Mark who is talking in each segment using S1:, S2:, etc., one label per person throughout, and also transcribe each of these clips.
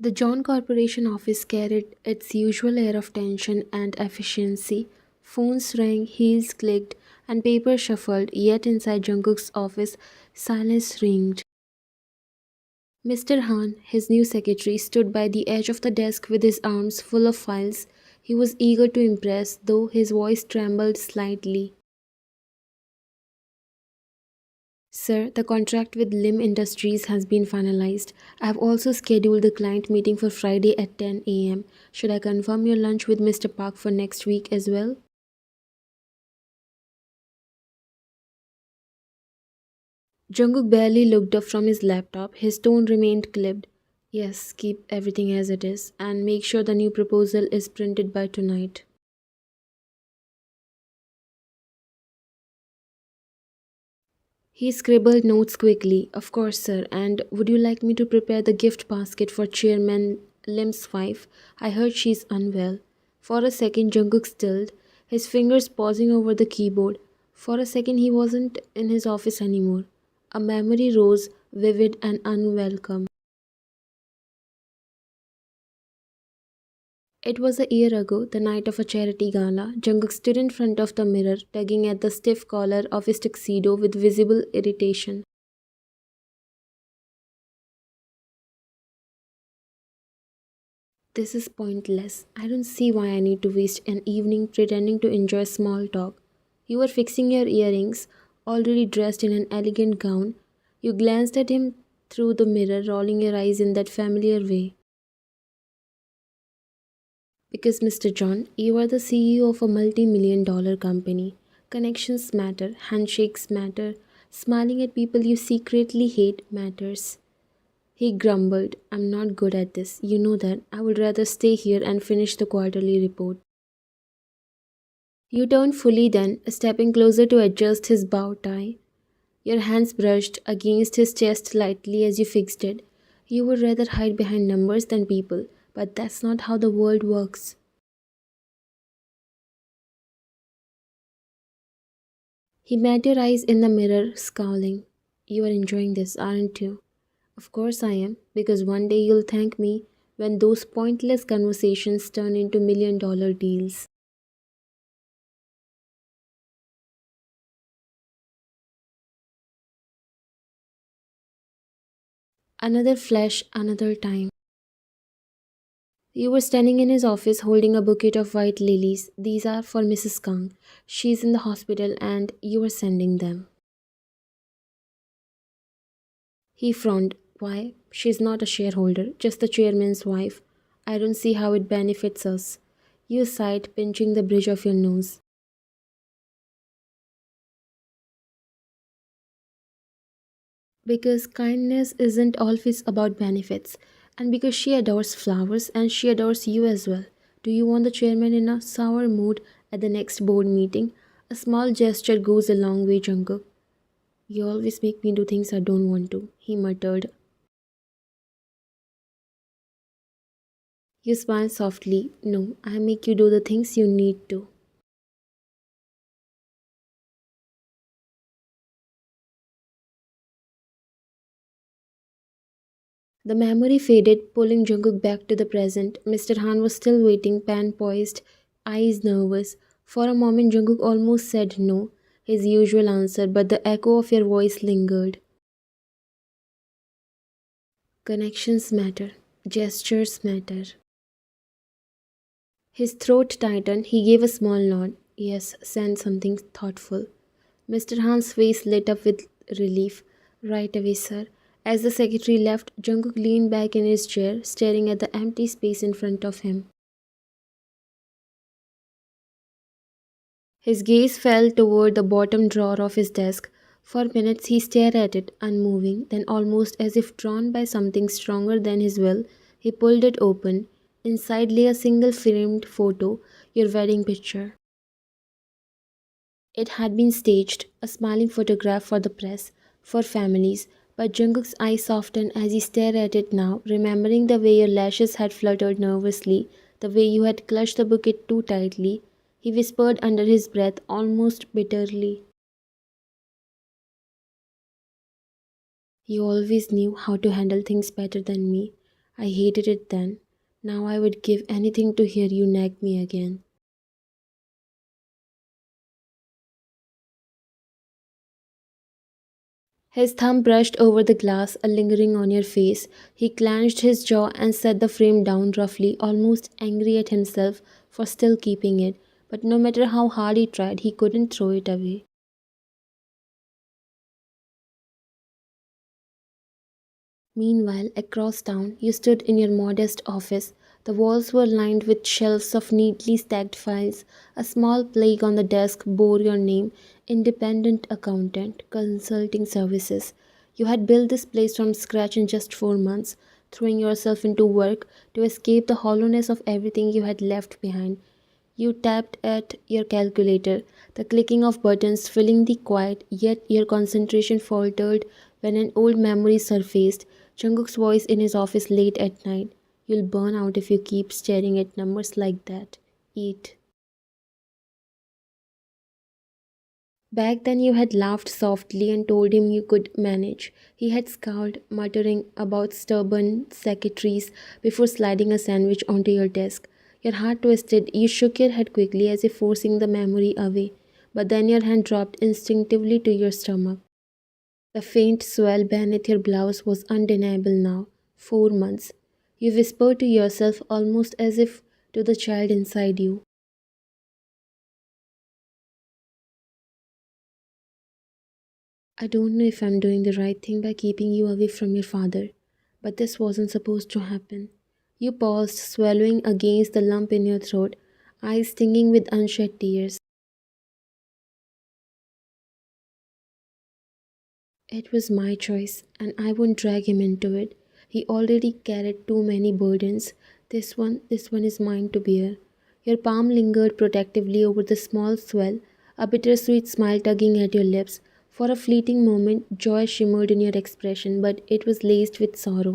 S1: The John Corporation office carried its usual air of tension and efficiency. Phones rang, heels clicked, and paper shuffled, yet inside Jungkook's office, silence reigned. Mr. Han, his new secretary, stood by the edge of the desk with his arms full of files. He was eager to impress, though his voice trembled slightly. Sir, the contract with Lim Industries has been finalized. I have also scheduled the client meeting for Friday at 10 a.m. Should I confirm your lunch with Mr. Park for next week as well? Jungkook barely looked up from his laptop. His tone remained clipped. Yes, keep everything as it is and make sure the new proposal is printed by tonight. He scribbled notes quickly. Of course, sir. And would you like me to prepare the gift basket for Chairman Lim's wife? I heard she's unwell. For a second, Jungkook stilled, his fingers pausing over the keyboard. For a second, he wasn't in his office anymore. A memory rose, vivid and unwelcome. It was a year ago, the night of a charity gala. Jungkook stood in front of the mirror, tugging at the stiff collar of his tuxedo with visible irritation. This is pointless. I don't see why I need to waste an evening pretending to enjoy small talk. You were fixing your earrings, already dressed in an elegant gown. You glanced at him through the mirror, rolling your eyes in that familiar way. Because, Mr. John, you are the CEO of a multi-million-dollar company. Connections matter, handshakes matter, smiling at people you secretly hate matters. He grumbled, I'm not good at this. You know that. I would rather stay here and finish the quarterly report. You turned fully then, stepping closer to adjust his bow tie. Your hands brushed against his chest lightly as you fixed it. You would rather hide behind numbers than people, but that's not how the world works. He met your eyes in the mirror, scowling. You are enjoying this, aren't you? Of course I am, because one day you'll thank me when those pointless conversations turn into million-dollar deals. Another flash, another time. You were standing in his office holding a bouquet of white lilies. These are for Mrs. Kang. She's in the hospital and you were sending them. He frowned. Why? She's not a shareholder, just the chairman's wife. I don't see how it benefits us. You sighed, pinching the bridge of your nose. Because kindness isn't always about benefits, and because she adores flowers and she adores you as well. Do you want the chairman in a sour mood at the next board meeting? A small gesture goes a long way, Jungkook. You always make me do things I don't want to, he muttered. You smiled softly. No, I make you do the things you need to. The memory faded, pulling Jungkook back to the present. Mr. Han was still waiting, pan poised, eyes nervous. For a moment, Jungkook almost said no, his usual answer, but the echo of your voice lingered. Connections matter. Gestures matter. His throat tightened. He gave a small nod. Yes, send something thoughtful. Mr. Han's face lit up with relief. Right away, sir. As the secretary left, Jungkook leaned back in his chair, staring at the empty space in front of him. His gaze fell toward the bottom drawer of his desk. For minutes he stared at it, unmoving, then almost as if drawn by something stronger than his will, he pulled it open. Inside lay a single framed photo, your wedding picture. It had been staged, a smiling photograph for the press, for families, but Jungkook's eyes softened as he stared at it now, remembering the way your lashes had fluttered nervously, the way you had clutched the bouquet too tightly. He whispered under his breath, almost bitterly. You always knew how to handle things better than me. I hated it then. Now I would give anything to hear you nag me again. His thumb brushed over the glass, a lingering on your face. He clenched his jaw and set the frame down roughly, almost angry at himself for still keeping it. But no matter how hard he tried, he couldn't throw it away. Meanwhile, across town, you stood in your modest office. The walls were lined with shelves of neatly stacked files. A small plaque on the desk bore your name, Independent Accountant, Consulting Services. You had built this place from scratch in just 4 months, throwing yourself into work to escape the hollowness of everything you had left behind. You tapped at your calculator, the clicking of buttons filling the quiet, yet your concentration faltered when an old memory surfaced. Jungkook's voice in his office late at night. You'll burn out if you keep staring at numbers like that. Eat. Back then, you had laughed softly and told him you could manage. He had scowled, muttering about stubborn secretaries before sliding a sandwich onto your desk. Your heart twisted. You shook your head quickly as if forcing the memory away. But then your hand dropped instinctively to your stomach. The faint swell beneath your blouse was undeniable now. 4 months. You whispered to yourself almost as if to the child inside you. I don't know if I'm doing the right thing by keeping you away from your father, but this wasn't supposed to happen. You paused, swallowing against the lump in your throat, eyes stinging with unshed tears. It was my choice, and I won't drag him into it. He already carried too many burdens. This one is mine to bear. Your palm lingered protectively over the small swell, a bittersweet smile tugging at your lips. For a fleeting moment, joy shimmered in your expression, but it was laced with sorrow.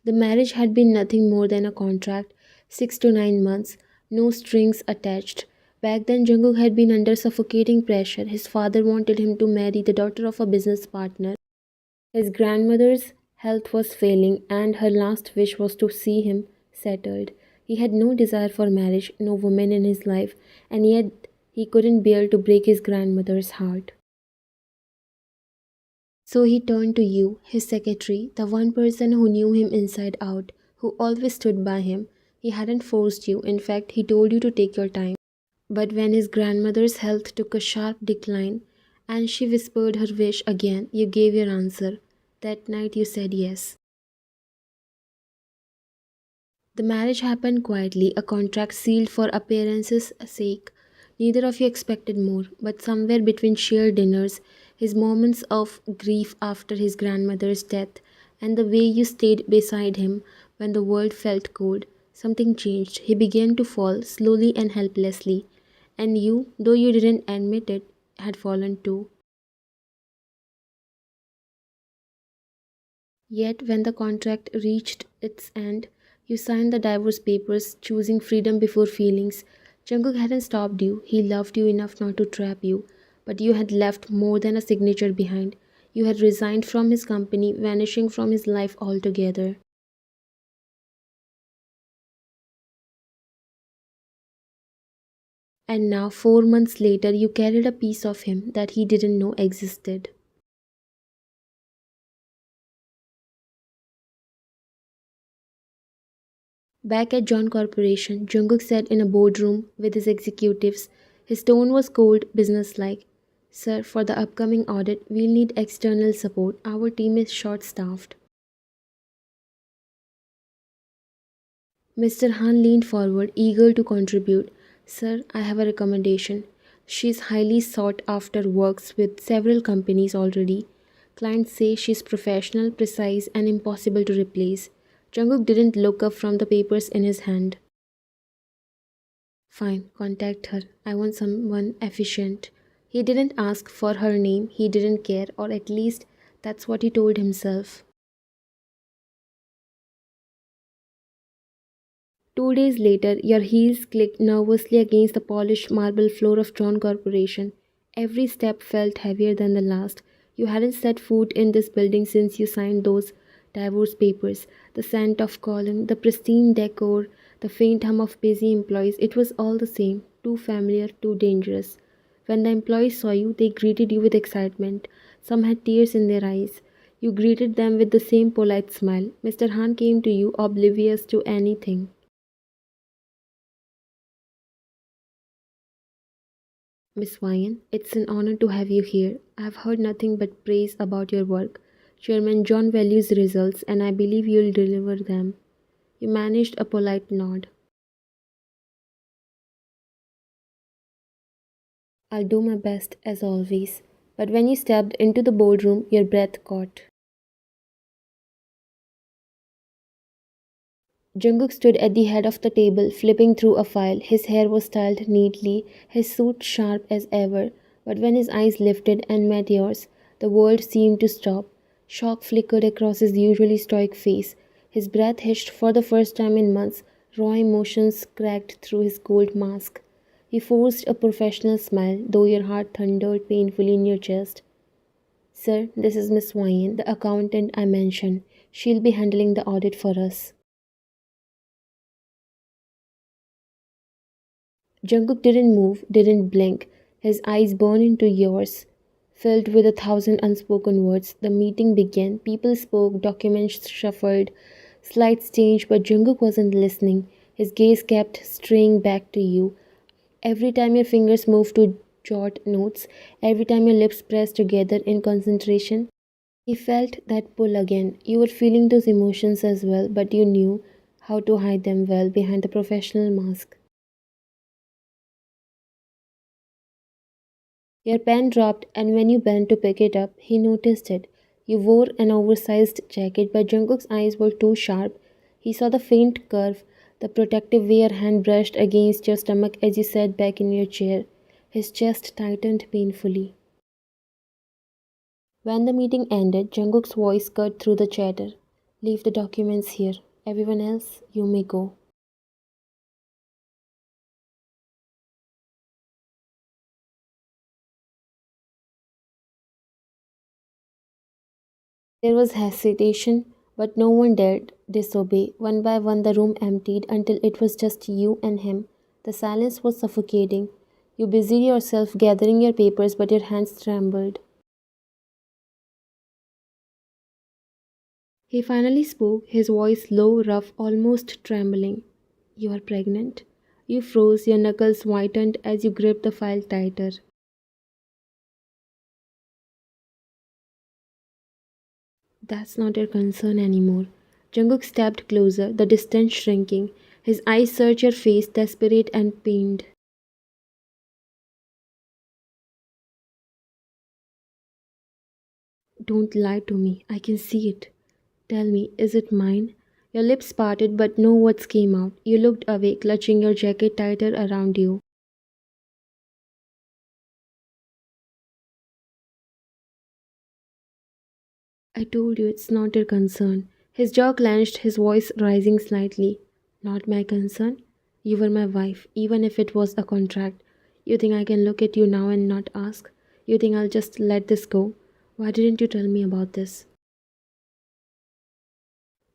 S1: The marriage had been nothing more than a contract, 6 to 9 months, no strings attached. Back then, Jungkook had been under suffocating pressure. His father wanted him to marry the daughter of a business partner. His grandmother's health was failing, and her last wish was to see him settled. He had no desire for marriage, no woman in his life, and yet he couldn't bear to break his grandmother's heart. So he turned to you, his secretary, the one person who knew him inside out, who always stood by him. He hadn't forced you, in fact, he told you to take your time. But when his grandmother's health took a sharp decline and she whispered her wish again, you gave your answer. That night you said yes. The marriage happened quietly, a contract sealed for appearance's sake. Neither of you expected more, but somewhere between shared dinners, his moments of grief after his grandmother's death, and the way you stayed beside him when the world felt cold, something changed. He began to fall, slowly and helplessly, and you, though you didn't admit it, had fallen too. Yet, when the contract reached its end, you signed the divorce papers, choosing freedom before feelings. Jungkook hadn't stopped you, he loved you enough not to trap you. But you had left more than a signature behind. You had resigned from his company, vanishing from his life altogether. And now, 4 months later, you carried a piece of him that he didn't know existed. Back at John Corporation, Jungkook sat in a boardroom with his executives. His tone was cold, businesslike. Sir, for the upcoming audit, we'll need external support. Our team is short staffed. Mr. Han leaned forward, eager to contribute. Sir, I have a recommendation. She's highly sought after, works with several companies already. Clients say she's professional, precise, and impossible to replace. Jungkook didn't look up from the papers in his hand. Fine, contact her. I want someone efficient. He didn't ask for her name, he didn't care, or at least that's what he told himself. 2 days later, your heels clicked nervously against the polished marble floor of Tron Corporation. Every step felt heavier than the last. You hadn't set foot in this building since you signed those Divorce papers, the scent of cologne, the pristine decor, the faint hum of busy employees, it was all the same, too familiar, too dangerous. When the employees saw you, they greeted you with excitement. Some had tears in their eyes. You greeted them with the same polite smile. Mr. Han came to you, oblivious to anything. Miss Wyan, it's an honor to have you here. I have heard nothing but praise about your work. Chairman John values results, and I believe you'll deliver them. You managed a polite nod. I'll do my best, as always. But when you stepped into the boardroom, your breath caught. Jungkook stood at the head of the table, flipping through a file. His hair was styled neatly, his suit sharp as ever. But when his eyes lifted and met yours, the world seemed to stop. Shock flickered across his usually stoic face. His breath hitched for the first time in months. Raw emotions cracked through his cold mask. He forced a professional smile, though your heart thundered painfully in your chest. Sir, this is Miss Wyan, the accountant I mentioned. She'll be handling the audit for us. Jungkook didn't move, didn't blink. His eyes burned into yours, filled with a thousand unspoken words. The meeting began. People spoke, documents shuffled, slides changed, but Jungkook wasn't listening. His gaze kept straying back to you. Every time your fingers moved to jot notes, every time your lips pressed together in concentration, he felt that pull again. You were feeling those emotions as well, but you knew how to hide them well behind the professional mask. Your pen dropped, and when you bent to pick it up, he noticed it. You wore an oversized jacket, but Jungkook's eyes were too sharp. He saw the faint curve, the protective way your hand brushed against your stomach as you sat back in your chair. His chest tightened painfully. When the meeting ended, Jungkook's voice cut through the chatter. Leave the documents here. Everyone else, you may go. There was hesitation, but no one dared disobey. One by one, the room emptied until it was just you and him. The silence was suffocating. You busied yourself gathering your papers, but your hands trembled. He finally spoke, his voice low, rough, almost trembling. You are pregnant? You froze, your knuckles whitened as you gripped the file tighter. That's not your concern anymore. Jungkook stepped closer, the distance shrinking. His eyes searched your face, desperate and pained. Don't lie to me. I can see it. Tell me, is it mine? Your lips parted, but no words came out. You looked away, clutching your jacket tighter around you. I told you it's not your concern. His jaw clenched, his voice rising slightly. Not my concern? You were my wife, even if it was a contract. You think I can look at you now and not ask? You think I'll just let this go? Why didn't you tell me about this?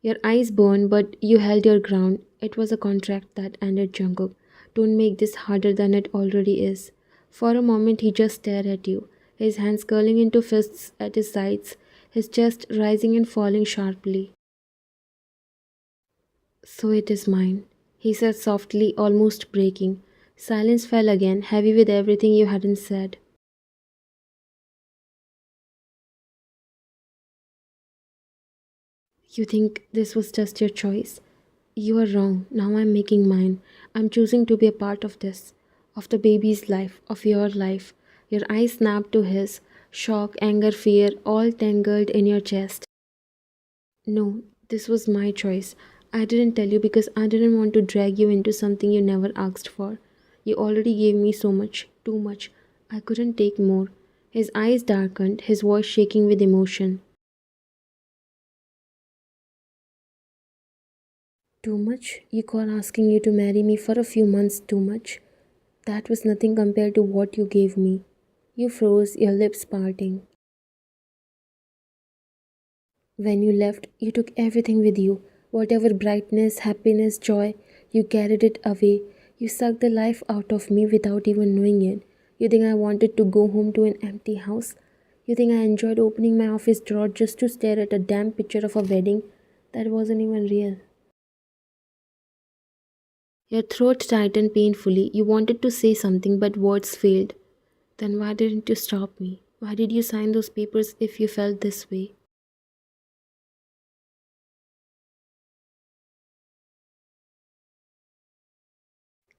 S1: Your eyes burned, but you held your ground. It was a contract that ended, Jungkook. Don't make this harder than it already is. For a moment, he just stared at you, his hands curling into fists at his sides, his chest rising and falling sharply. So it is mine, he said softly, almost breaking. Silence fell again, heavy with everything you hadn't said. You think this was just your choice? You are wrong. Now I'm making mine. I'm choosing to be a part of this, of the baby's life, of your life. Your eyes snapped to his, shock, anger, fear, all tangled in your chest. No, this was my choice. I didn't tell you because I didn't want to drag you into something you never asked for. You already gave me so much, too much. I couldn't take more. His eyes darkened, his voice shaking with emotion. Too much? You call asking you to marry me for a few months too much? That was nothing compared to what you gave me. You froze, your lips parting. When you left, you took everything with you. Whatever brightness, happiness, joy, you carried it away. You sucked the life out of me without even knowing it. You think I wanted to go home to an empty house? You think I enjoyed opening my office drawer just to stare at a damn picture of a wedding that wasn't even real? Your throat tightened painfully. You wanted to say something, but words failed. Then why didn't you stop me? Why did you sign those papers if you felt this way?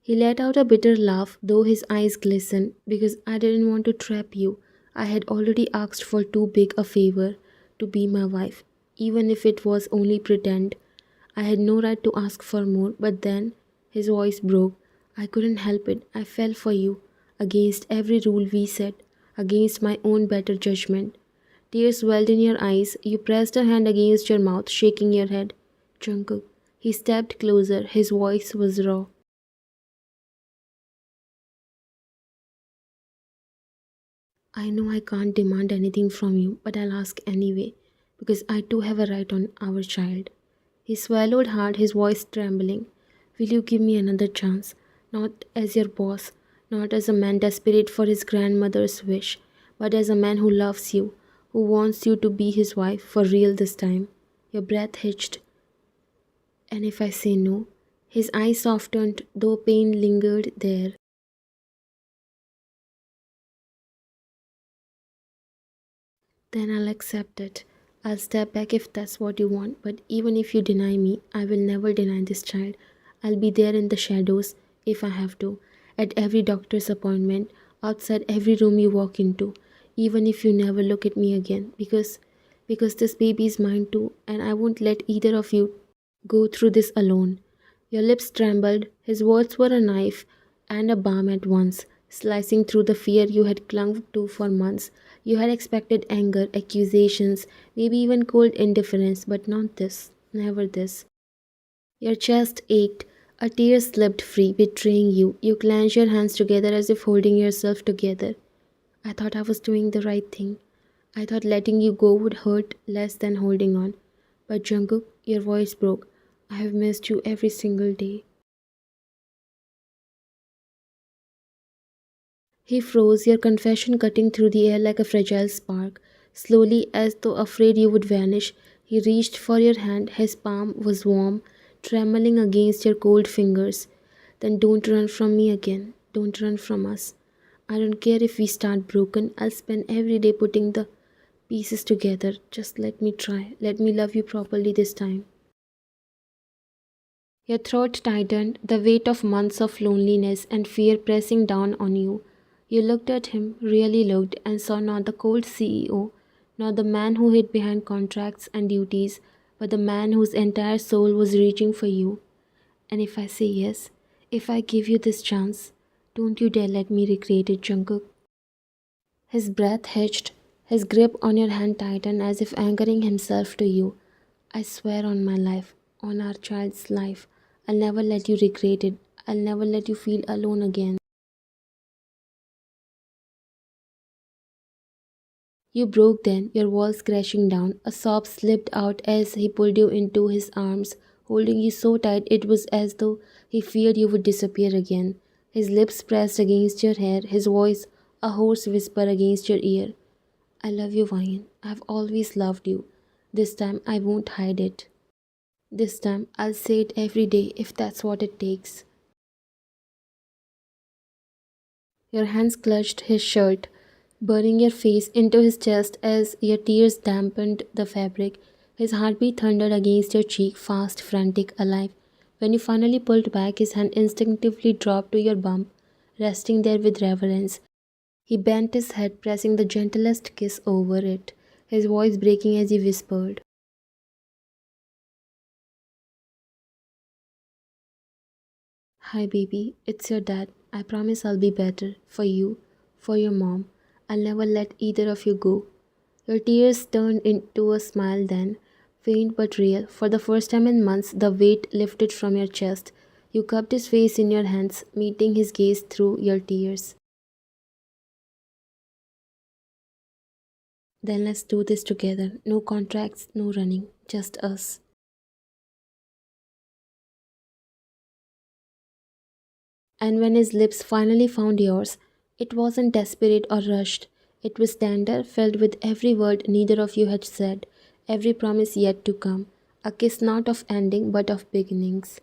S1: He let out a bitter laugh, though his eyes glistened, because I didn't want to trap you. I had already asked for too big a favor to be my wife, even if it was only pretend. I had no right to ask for more, but then his voice broke. I couldn't help it. I fell for you, against every rule we set, against my own better judgment. Tears welled in your eyes. You pressed a hand against your mouth, shaking your head. Jungkook. He stepped closer. His voice was raw. I know I can't demand anything from you, but I'll ask anyway, because I too have a right on our child. He swallowed hard, his voice trembling. Will you give me another chance? Not as your boss, not as a man desperate for his grandmother's wish, but as a man who loves you, who wants you to be his wife for real this time. Your breath hitched. And if I say no? His eyes softened, though pain lingered there. Then I'll accept it. I'll step back if that's what you want, but even if you deny me, I will never deny this child. I'll be there in the shadows if I have to, at every doctor's appointment, outside every room you walk into, even if you never look at me again, because this baby is mine too, and I won't let either of you go through this alone. Your lips trembled. His words were a knife and a balm at once, slicing through the fear you had clung to for months. You had expected anger, accusations, maybe even cold indifference, but not this. Never this. Your chest ached. A tear slipped free, betraying you. You clenched your hands together as if holding yourself together. I thought I was doing the right thing. I thought letting you go would hurt less than holding on. But Jungkook, your voice broke. I have missed you every single day. He froze, your confession cutting through the air like a fragile spark. Slowly, as though afraid you would vanish, he reached for your hand. His palm was warm, trembling against your cold fingers. Then don't run from me again. Don't run from us. I don't care if we start broken. I'll spend every day putting the pieces together. Just let me try. Let me love you properly this time. Your throat tightened, the weight of months of loneliness and fear pressing down on you. You looked at him, really looked, and saw not the cold CEO, not the man who hid behind contracts and duties, but the man whose entire soul was reaching for you. And if I say yes, if I give you this chance, don't you dare let me recreate it, Jungkook. His breath hitched, his grip on your hand tightened as if anchoring himself to you. I swear on my life, on our child's life, I'll never let you regret it. I'll never let you feel alone again. You broke then, your walls crashing down. A sob slipped out as he pulled you into his arms, holding you so tight it was as though he feared you would disappear again. His lips pressed against your hair, his voice a hoarse whisper against your ear. I love you, Ryan. I've always loved you. This time I won't hide it. This time I'll say it every day if that's what it takes. Your hands clutched his shirt, burning your face into his chest as your tears dampened the fabric. His heartbeat thundered against your cheek, fast, frantic, alive. When you finally pulled back, his hand instinctively dropped to your bump, resting there with reverence. He bent his head, pressing the gentlest kiss over it, his voice breaking as he whispered, Hi, baby, it's your dad. I promise I'll be better for you, for your mom. I'll never let either of you go. Your tears turned into a smile then, faint but real. For the first time in months, the weight lifted from your chest. You cupped his face in your hands, meeting his gaze through your tears. Then let's do this together. No contracts, no running, just us. And when his lips finally found yours, it wasn't desperate or rushed. It was tender, filled with every word neither of you had said, every promise yet to come. A kiss not of ending but of beginnings.